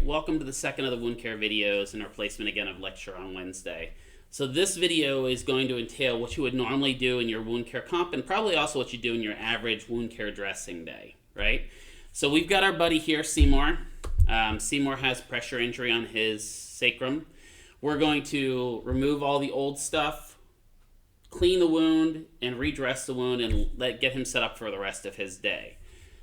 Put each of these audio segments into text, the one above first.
welcome to the second of the wound care videos and our placement again of lecture on Wednesday. So this video is going to entail what you would normally do in your wound care comp and probably also what you do in your average wound care dressing day, right? So we've got our buddy here, Seymour. Seymour has pressure injury on his sacrum. We're going to remove all the old stuff, clean the wound, and redress the wound and get him set up for the rest of his day.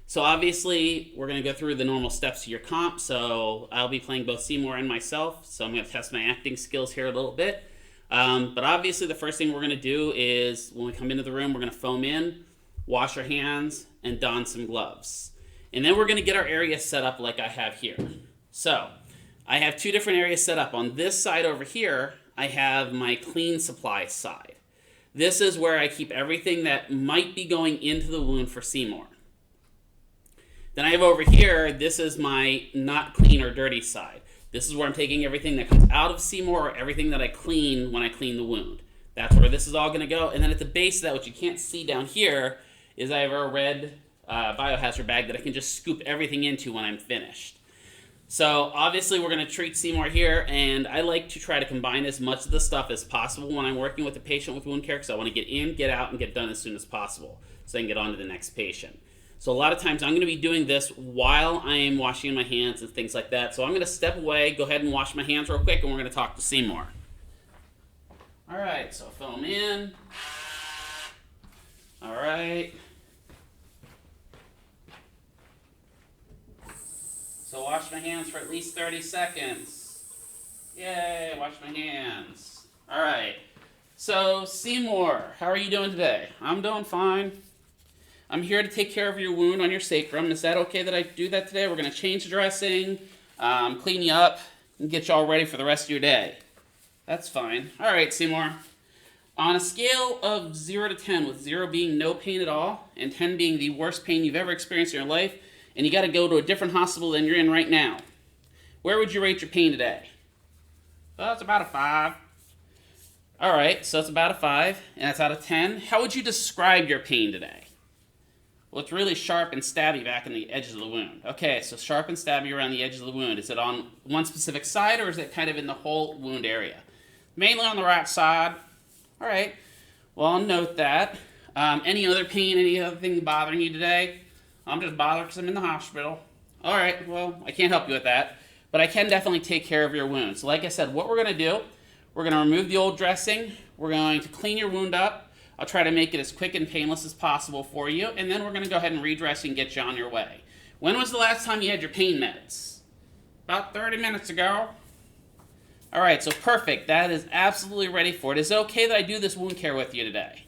So obviously, we're going to go through the normal steps of your comp. So I'll be playing both Seymour and myself. So I'm going to test my acting skills here a little bit. But obviously, the first thing we're going to do is when we come into the room, we're going to foam in, wash our hands, and don some gloves. And then we're going to get our area set up like I have here. So I have two different areas set up. On this side over here, I have my clean supply side. This is where I keep everything that might be going into the wound for Seymour. Then I have over here, this is my not clean or dirty side. This is where I'm taking everything that comes out of Seymour or everything that I clean when I clean the wound. That's where this is all going to go. And then at the base of that, what you can't see down here, is I have a red biohazard bag that I can just scoop everything into when I'm finished. So obviously we're going to treat Seymour here, and I like to try to combine as much of the stuff as possible when I'm working with a patient with wound care because I want to get in, get out, and get done as soon as possible so I can get on to the next patient. So a lot of times I'm going to be doing this while I am washing my hands and things like that. So I'm going to step away, go ahead and wash my hands real quick, and we're going to talk to Seymour. All right, so foam in. All right. So wash my hands for at least 30 seconds. Yay, wash my hands. All right. So Seymour, how are you doing today? I'm doing fine. I'm here to take care of your wound on your sacrum. Is that okay that I do that today? We're going to change the dressing, clean you up, and get you all ready for the rest of your day. That's fine. All right, Seymour. On a scale of 0 to 10, with 0 being no pain at all, and 10 being the worst pain you've ever experienced in your life, and you got to go to a different hospital than you're in right now, where would you rate your pain today? Well, it's about a 5. All right, so it's about a 5, and that's out of 10. How would you describe your pain today? Well, it's really sharp and stabby back in the edges of the wound. Okay, so sharp and stabby around the edges of the wound. Is it on one specific side, or is it kind of in the whole wound area? Mainly on the right side. All right, well, I'll note that. Any other pain, any other thing bothering you today? I'm just bothered because I'm in the hospital. All right, well, I can't help you with that, but I can definitely take care of your wound. So like I said, what we're going to do, we're going to remove the old dressing. We're going to clean your wound up. I'll try to make it as quick and painless as possible for you, and then we're going to go ahead and redress and get you on your way. When was the last time you had your pain meds? About 30 minutes ago. All right, so perfect. That is absolutely ready for it. Is it okay that I do this wound care with you today?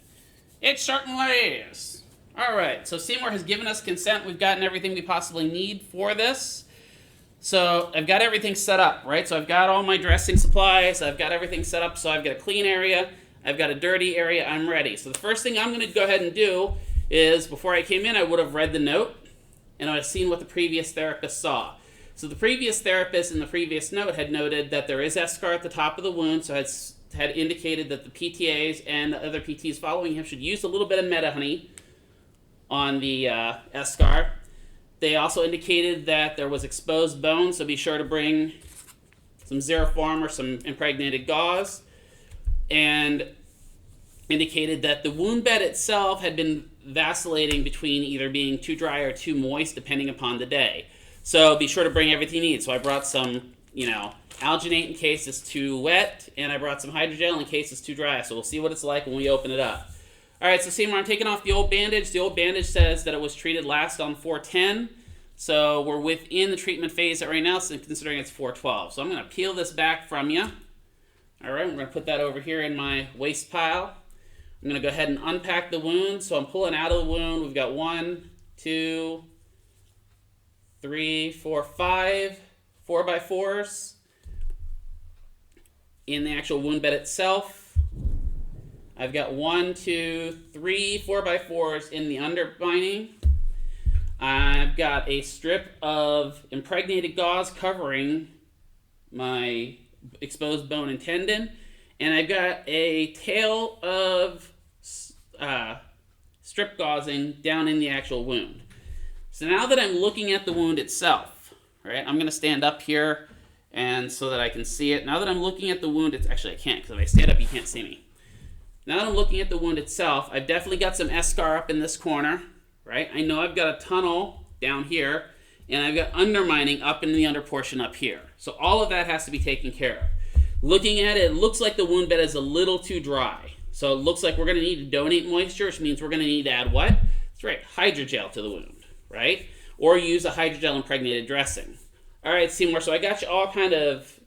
It certainly is. All right, so Seymour has given us consent. We've gotten everything we possibly need for this. So I've got everything set up, right? So I've got all my dressing supplies. I've got everything set up, so I've got a clean area. I've got a dirty area. I'm ready. So the first thing I'm going to go ahead and do is, before I came in, I would have read the note, and I would have seen what the previous therapist saw. So the previous therapist in the previous note had noted that there is eschar at the top of the wound, so had indicated that the PTAs and the other PTs following him should use a little bit of meta-honey on the eschar. They also indicated that there was exposed bone, so be sure to bring some Xeroform or some impregnated gauze, and indicated that the wound bed itself had been vacillating between either being too dry or too moist depending upon the day. So be sure to bring everything you need. So I brought some, alginate in case it's too wet, and I brought some hydrogel in case it's too dry. So we'll see what it's like when we open it up. All right, so Seymour, I'm taking off the old bandage. The old bandage says that it was treated last on 4/10. So we're within the treatment phase right now, so considering it's 4/12. So I'm going to peel this back from you. All right, we're going to put that over here in my waste pile. I'm going to go ahead and unpack the wound. So I'm pulling out of the wound. We've got 1, 2, 3, 4, 5 4x4s in the actual wound bed itself. I've got 1, 2, 3 4x4s in the undermining. I've got a strip of impregnated gauze covering my exposed bone and tendon, and I've got a tail of strip gauzing down in the actual wound. So now that I'm looking at the wound itself, right? I'm going to stand up here and so that I can see it. Now that I'm looking at the wound, it's actually I can't because if I stand up, you can't see me. Now that I'm looking at the wound itself, I've definitely got some eschar up in this corner, right? I know I've got a tunnel down here, and I've got undermining up in the under portion up here. So all of that has to be taken care of. Looking at it, it looks like the wound bed is a little too dry. So it looks like we're going to need to donate moisture, which means we're going to need to add what? That's right, hydrogel to the wound, right? Or use a hydrogel impregnated dressing. All right, Seymour, so I got you all kind of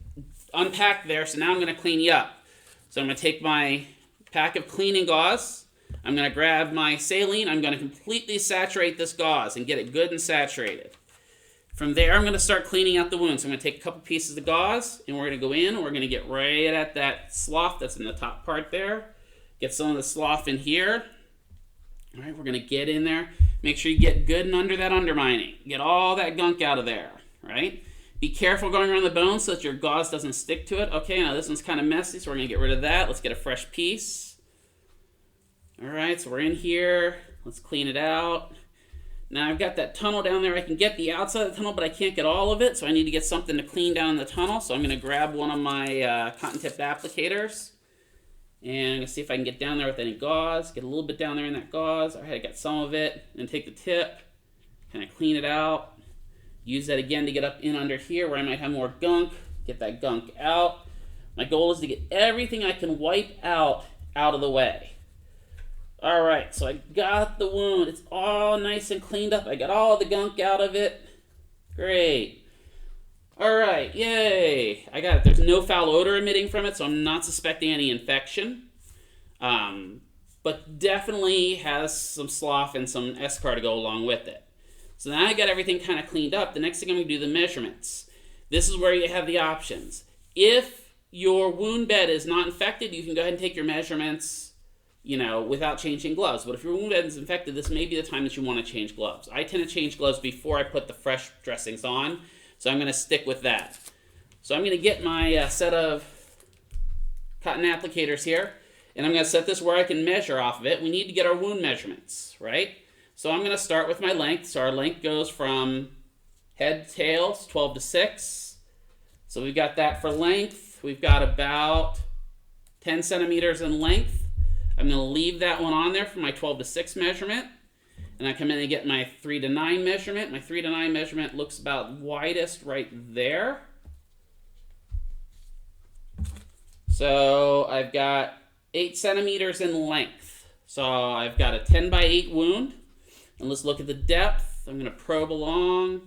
unpacked there, so now I'm going to clean you up. So I'm going to take my pack of cleaning gauze. I'm going to grab my saline. I'm going to completely saturate this gauze and get it good and saturated. From there, I'm going to start cleaning out the wound. So I'm going to take a couple pieces of gauze, and we're going to go in, and we're going to get right at that slough that's in the top part there. Get some of the slough in here. All right, we're going to get in there. Make sure you get good and under that undermining. Get all that gunk out of there, right? Be careful going around the bone so that your gauze doesn't stick to it. Okay, now this one's kind of messy, so we're going to get rid of that. Let's get a fresh piece. All right, so we're in here. Let's clean it out. Now I've got that tunnel down there. I can get the outside of the tunnel, but I can't get all of it, so I need to get something to clean down the tunnel. So I'm going to grab one of my cotton-tipped applicators, and I'm going to see if I can get down there with any gauze. Get a little bit down there in that gauze. All right, I got some of it. And take the tip, kind of clean it out. Use that again to get up in under here where I might have more gunk. Get that gunk out. My goal is to get everything I can wipe out of the way. All right, so I got the wound. It's all nice and cleaned up. I got all the gunk out of it. Great. All right, yay. I got it. There's no foul odor emitting from it, so I'm not suspecting any infection. But definitely has some slough and some eschar to go along with it. So now I got everything kind of cleaned up. The next thing I'm going to do the measurements. This is where you have the options. If your wound bed is not infected, you can go ahead and take your measurements, without changing gloves. But if your wound bed is infected, this may be the time that you want to change gloves. I tend to change gloves before I put the fresh dressings on, so I'm going to stick with that. So I'm going to get my set of cotton applicators here, and I'm going to set this where I can measure off of it. We need to get our wound measurements, right? So I'm going to start with my length. So our length goes from head to tail, 12 to 6. So we've got that for length. We've got about 10 centimeters in length. I'm going to leave that one on there for my 12 to 6 measurement. And I come in and get my 3 to 9 measurement. My 3 to 9 measurement looks about widest right there. So I've got 8 centimeters in length. So I've got a 10 by 8 wound. And let's look at the depth. I'm going to probe along.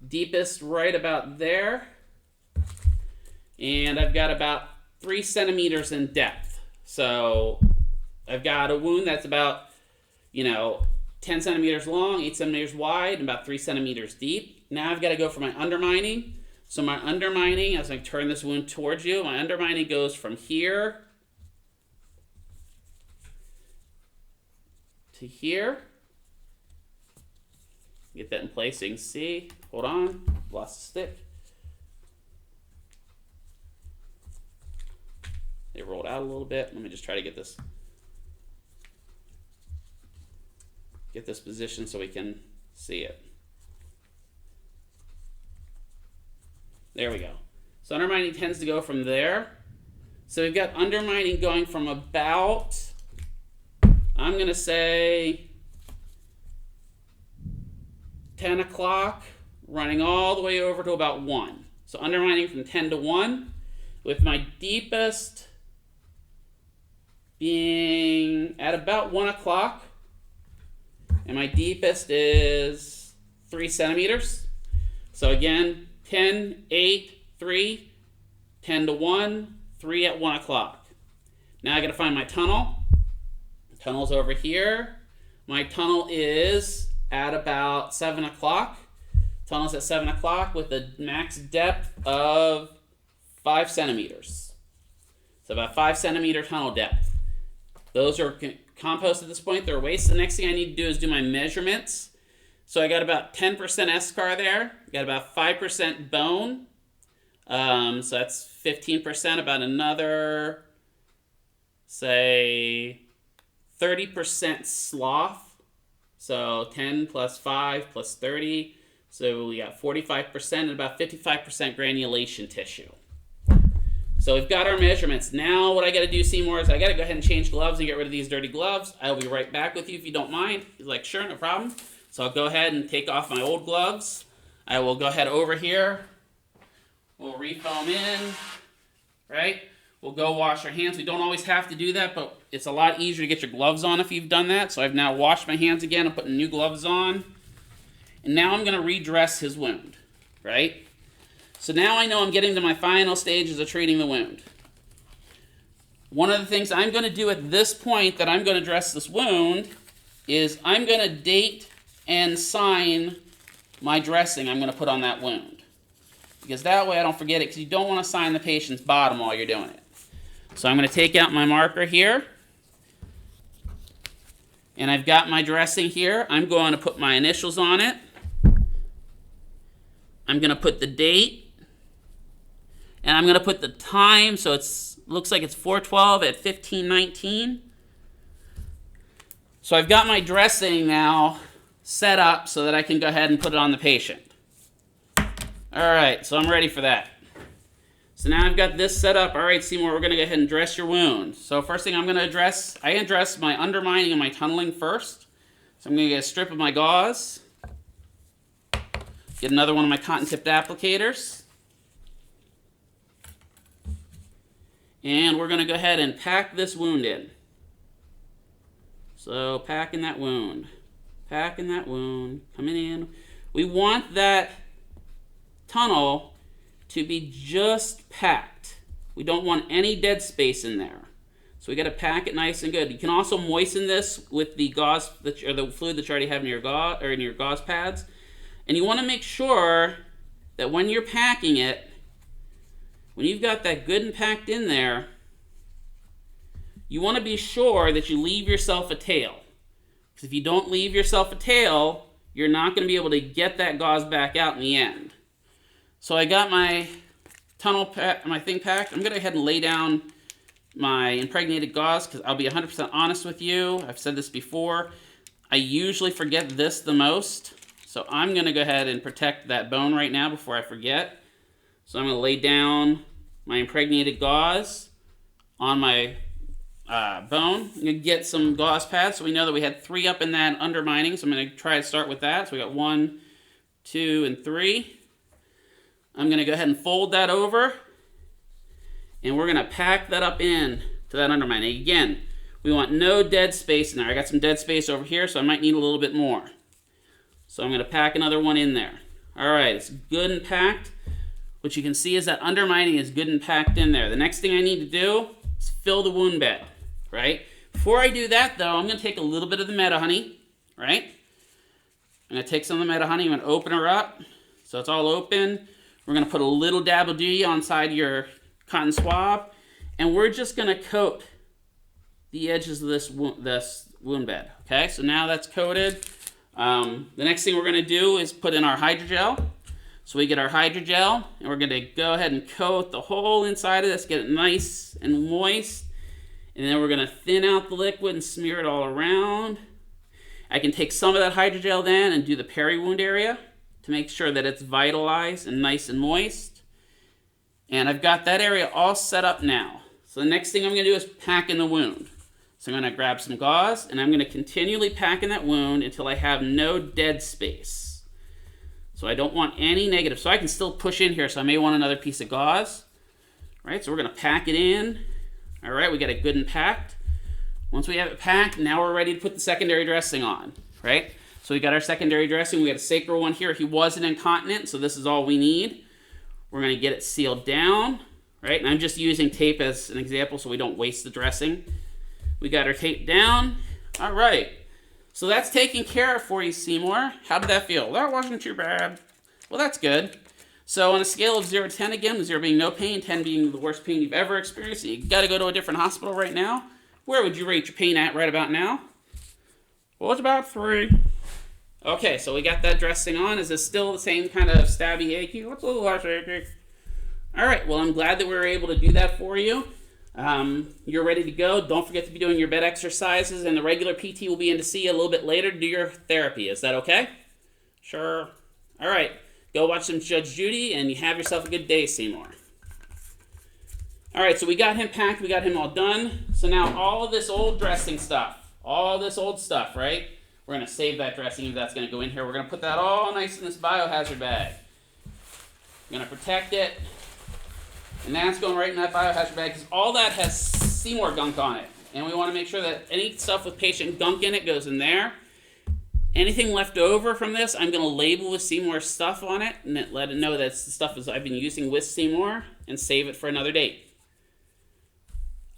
Deepest right about there. And I've got about 3 centimeters in depth. So I've got a wound that's about, 10 centimeters long, 8 centimeters wide, and about 3 centimeters deep. Now I've got to go for my undermining. So my undermining, as I turn this wound towards you, my undermining goes from here to here. Get that in place so you can see. Hold on, lost the stick. They rolled out a little bit. Let me just try to get this position so we can see it. There we go. So undermining tends to go from there. So we've got undermining going from about, I'm going to say 10 o'clock, running all the way over to about 1. So undermining from 10 to 1, with my deepest being at about 1 o'clock, and my deepest is 3 centimeters. So again, 10, 8, 3, 10 to 1, 3 at 1 o'clock. Now I got to find my tunnel. The tunnel's over here. My tunnel is at about 7 o'clock. Tunnel's at 7 o'clock with a max depth of 5 centimeters. So about 5 centimeter tunnel depth. Those are compost at this point. They're waste. The next thing I need to do is do my measurements. So I got about 10% eschar there. Got about 5% bone. So that's 15%. About another, say, 30% slough. So 10 plus 5 plus 30. So we got 45% and about 55% granulation tissue. So we've got our measurements. Now what I got to do, Seymour, is I got to go ahead and change gloves and get rid of these dirty gloves. I'll be right back with you if you don't mind. He's like, sure, no problem. So I'll go ahead and take off my old gloves. I will go ahead over here. We'll refoam in, right? We'll go wash our hands. We don't always have to do that, but it's a lot easier to get your gloves on if you've done that. So I've now washed my hands again. I'm putting new gloves on. And now I'm going to redress his wound, right? So now I know I'm getting to my final stages of treating the wound. One of the things I'm going to do at this point that I'm going to dress this wound is I'm going to date and sign my dressing I'm going to put on that wound. Because that way I don't forget it, because you don't want to sign the patient's bottom while you're doing it. So I'm going to take out my marker here. And I've got my dressing here. I'm going to put my initials on it. I'm going to put the date. And I'm going to put the time, so it looks like it's 4/12 at 15:19. So I've got my dressing now set up so that I can go ahead and put it on the patient. All right, so I'm ready for that. So now I've got this set up. All right, Seymour, we're going to go ahead and dress your wound. So first thing I'm going to address, I address my undermining and my tunneling first. So I'm going to get a strip of my gauze. Get another one of my cotton-tipped applicators. And we're going to go ahead and pack this wound in. So packing that wound. Packing that wound. Coming in. We want that tunnel to be just packed. We don't want any dead space in there. So we got to pack it nice and good. You can also moisten this with the gauze or the fluid that you already have in your gauze or in your gauze pads. And you want to make sure that when you're packing it, when you've got that good and packed in there, you want to be sure that you leave yourself a tail. Because if you don't leave yourself a tail, you're not going to be able to get that gauze back out in the end. So I got my my thing packed. I'm going to go ahead and lay down my impregnated gauze because I'll be 100% honest with you. I've said this before. I usually forget this the most. So I'm going to go ahead and protect that bone right now before I forget. So I'm going to lay down my impregnated gauze on my bone. I'm going to get some gauze pads. So we know that we had 3 up in that undermining. So I'm going to try to start with that. So we got 1, 2, and 3. I'm going to go ahead and fold that over. And we're going to pack that up in to that undermining. Again, we want no dead space in there. I got some dead space over here, so I might need a little bit more. So I'm going to pack another one in there. All right, it's good and packed. What you can see is that undermining is good and packed in there. The next thing I need to do is fill the wound bed, right? Before I do that, though, I'm going to take a little bit of the Meta Honey, right? I'm going to take some of the Meta Honey. I'm going to open her up so it's all open. We're going to put a little dab of D on side of your cotton swab, and we're just going to coat the edges of this wound bed, okay? So now that's coated. The next thing we're going to do is put in our hydrogel. So we get our hydrogel, and we're going to go ahead and coat the whole inside of this, get it nice and moist, and then we're going to thin out the liquid and smear it all around. I can take some of that hydrogel then and do the peri-wound area to make sure that it's vitalized and nice and moist. And I've got that area all set up now. So the next thing I'm going to do is pack in the wound. So I'm going to grab some gauze, and I'm going to continually pack in that wound until I have no dead space. So I don't want any negative. So I can still push in here, so I may want another piece of gauze. All right, so we're going to pack it in. All right, we got it good and packed. Once we have it packed, now we're ready to put the secondary dressing on, right? So we got our secondary dressing. We got a sacral one here. He wasn't incontinent, so this is all we need. We're going to get it sealed down, right? And I'm just using tape as an example so we don't waste the dressing. We got our tape down. All right. So that's taken care of for you, Seymour. How did that feel? That wasn't too bad. Well, that's good. So on a scale of 0 to 10 again, with 0 being no pain, 10 being the worst pain you've ever experienced, and you got to go to a different hospital right now, where would you rate your pain at right about now? Well, it's about 3. Okay, so we got that dressing on. Is this still the same kind of stabby, achy? What's a little less achy? All right, well, I'm glad that we were able to do that for you. You're ready to go. Don't forget to be doing your bed exercises, and the regular PT will be in to see you a little bit later to do your therapy. Is that okay? Sure. All right, go watch some Judge Judy, and you have yourself a good day, Seymour. All right, so we got him packed. We got him all done. So now all of this old dressing stuff, all this old stuff, right? We're going to save that dressing. That's going to go in here. We're going to put that all nice in this biohazard bag. We're going to protect it. And that's going right in that biohazard bag because all that has Seymour gunk on it. And we want to make sure that any stuff with patient gunk in it goes in there. Anything left over from this, I'm going to label with Seymour stuff on it and let it know that's the stuff I've been using with Seymour and save it for another date.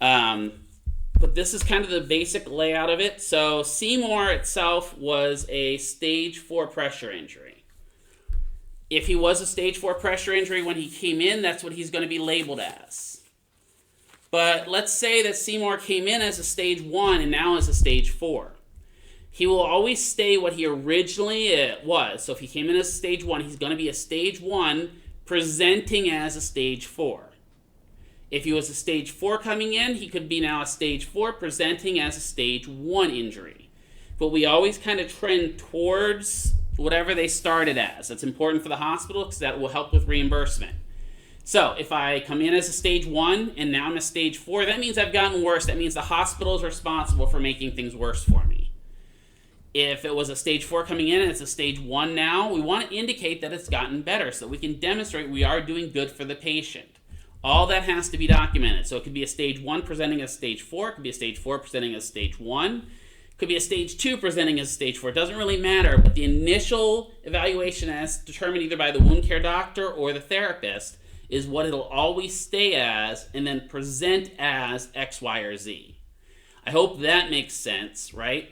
But this is kind of the basic layout of it. So Seymour itself was a stage 4 pressure injury. If he was a stage 4 pressure injury when he came in, that's what he's going to be labeled as. But let's say that Seymour came in as a stage 1 and now is a stage 4. He will always stay what he originally was. So if he came in as a stage 1, he's going to be a stage 1 presenting as a stage 4. If he was a stage 4 coming in, he could be now a stage 4 presenting as a stage 1 injury. But we always kind of trend towards whatever they started as. That's important for the hospital because that will help with reimbursement. So if I come in as a stage 1 and now I'm a stage 4, that means I've gotten worse. That means the hospital is responsible for making things worse for me. If it was a stage 4 coming in and it's a stage 1 now, we want to indicate that it's gotten better so that we can demonstrate we are doing good for the patient. All that has to be documented. So it could be a stage 1 presenting as stage 4. It could be a stage 4 presenting as stage 1. It could be a stage 2 presenting as stage 4. It doesn't really matter, but the initial evaluation as determined either by the wound care doctor or the therapist is what it'll always stay as and then present as X, Y, or Z. I hope that makes sense, right?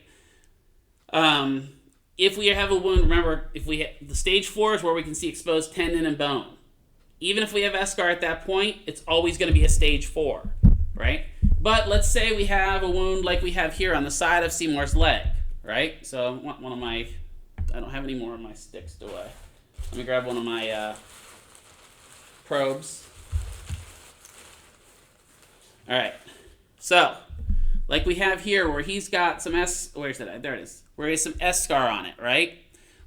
If we have a wound, remember, the stage 4 is where we can see exposed tendon and bone. Even if we have eschar at that point, it's always going to be a stage 4, right? But let's say we have a wound like we have here on the side of Seymour's leg, right? So I want I don't have any more of my sticks, do I? Let me grab one of my probes. All right. So, like we have here where he's got some where is it? There it is. Where he has some eschar on it, right?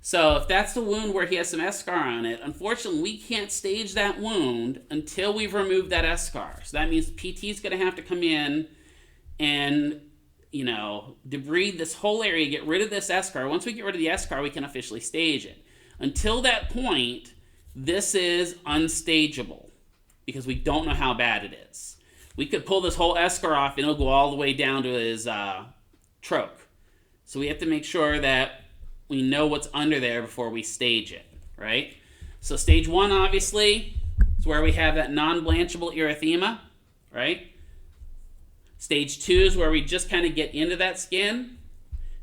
So if that's the wound where he has some eschar on it, unfortunately we can't stage that wound until we've removed that eschar. So that means PT is going to have to come in and, debride this whole area, get rid of this eschar. Once we get rid of the eschar, we can officially stage it. Until that point, this is unstageable because we don't know how bad it is. We could pull this whole eschar off and it'll go all the way down to his troch. So we have to make sure that we know what's under there before we stage it, right? So stage 1, obviously, is where we have that non-blanchable erythema, right? Stage 2 is where we just kind of get into that skin.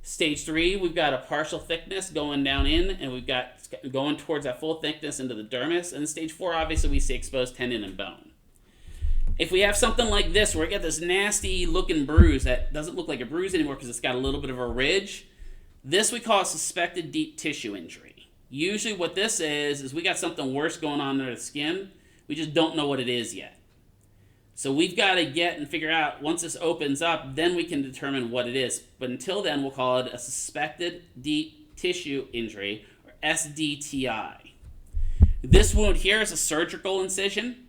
Stage 3, we've got a partial thickness going down in, and we've got going towards that full thickness into the dermis. And stage 4, obviously, we see exposed tendon and bone. If we have something like this, where we get this nasty looking bruise that doesn't look like a bruise anymore because it's got a little bit of a ridge, this we call a suspected deep tissue injury. Usually what this is we got something worse going on under the skin. We just don't know what it is yet. So we've got to get and figure out, once this opens up, then we can determine what it is. But until then, we'll call it a suspected deep tissue injury, or SDTI. This wound here is a surgical incision.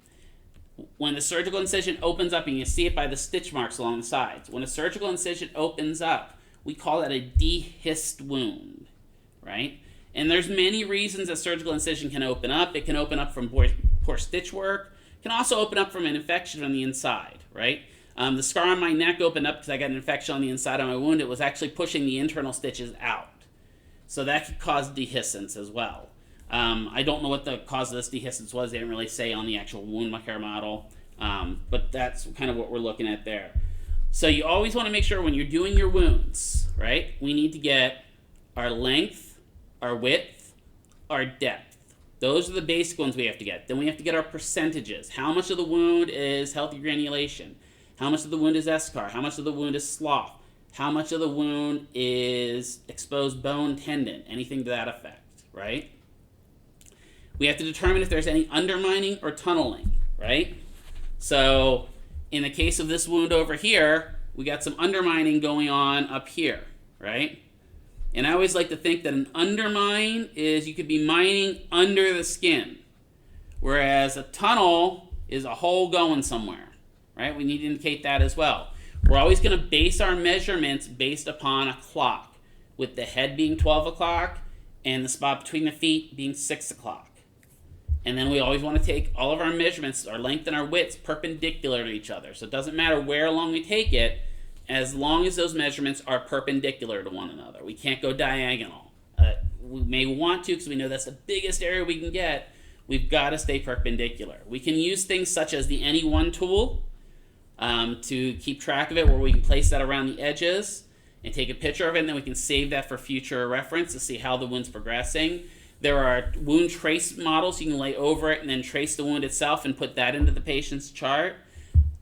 When the surgical incision opens up, and you see it by the stitch marks along the sides, when a surgical incision opens up, we call that a dehisced wound, right? And there's many reasons a surgical incision can open up. It can open up from poor stitch work. It can also open up from an infection on the inside, right? The scar on my neck opened up because I got an infection on the inside of my wound. It was actually pushing the internal stitches out. So that could cause dehiscence as well. I don't know what the cause of this dehiscence was. They didn't really say on the actual wound care model. But that's kind of what we're looking at there. So you always want to make sure when you're doing your wounds, right, we need to get our length, our width, our depth. Those are the basic ones we have to get. Then we have to get our percentages. How much of the wound is healthy granulation? How much of the wound is eschar? How much of the wound is slough? How much of the wound is exposed bone, tendon? Anything to that effect, right? We have to determine if there's any undermining or tunneling, right? So in the case of this wound over here, we got some undermining going on up here, right? And I always like to think that an undermine is you could be mining under the skin, whereas a tunnel is a hole going somewhere, right? We need to indicate that as well. We're always going to base our measurements based upon a clock, with the head being 12 o'clock and the spot between the feet being 6 o'clock. And then we always want to take all of our measurements, our length and our widths, perpendicular to each other. So it doesn't matter where along we take it, as long as those measurements are perpendicular to one another. We can't go diagonal. We may want to, because we know that's the biggest area we can get. We've got to stay perpendicular. We can use things such as the Any1 tool to keep track of it, where we can place that around the edges and take a picture of it, and then we can save that for future reference to see how the wound's progressing. There are wound trace models you can lay over it and then trace the wound itself and put that into the patient's chart.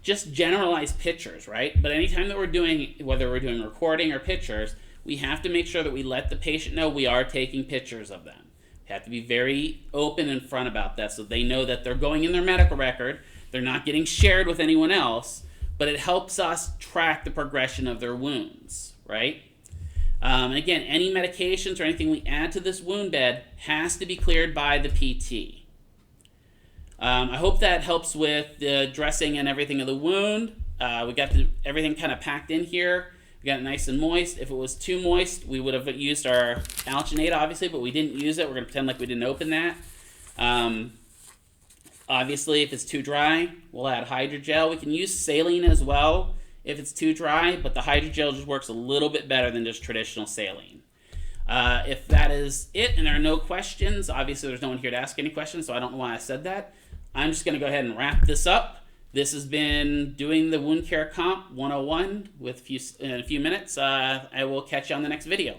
Just generalized pictures, right? But anytime that we're doing, whether we're doing recording or pictures, we have to make sure that we let the patient know we are taking pictures of them. We have to be very open and front about that so they know that they're going in their medical record, they're not getting shared with anyone else, but it helps us track the progression of their wounds, right? And again, any medications or anything we add to this wound bed has to be cleared by the PT. I hope that helps with the dressing and everything of the wound. We got everything kind of packed in here. We got it nice and moist. If it was too moist, we would have used our alginate, obviously, but we didn't use it. We're going to pretend like we didn't open that. Obviously, if it's too dry, we'll add hydrogel. We can use saline as well if it's too dry, but the hydrogel just works a little bit better than just traditional saline. If that is it and there are no questions, obviously there's no one here to ask any questions, so I don't know why I said that. I'm just going to go ahead and wrap this up. This has been Doing the Wound Care Comp 101 in a few minutes. I will catch you on the next video.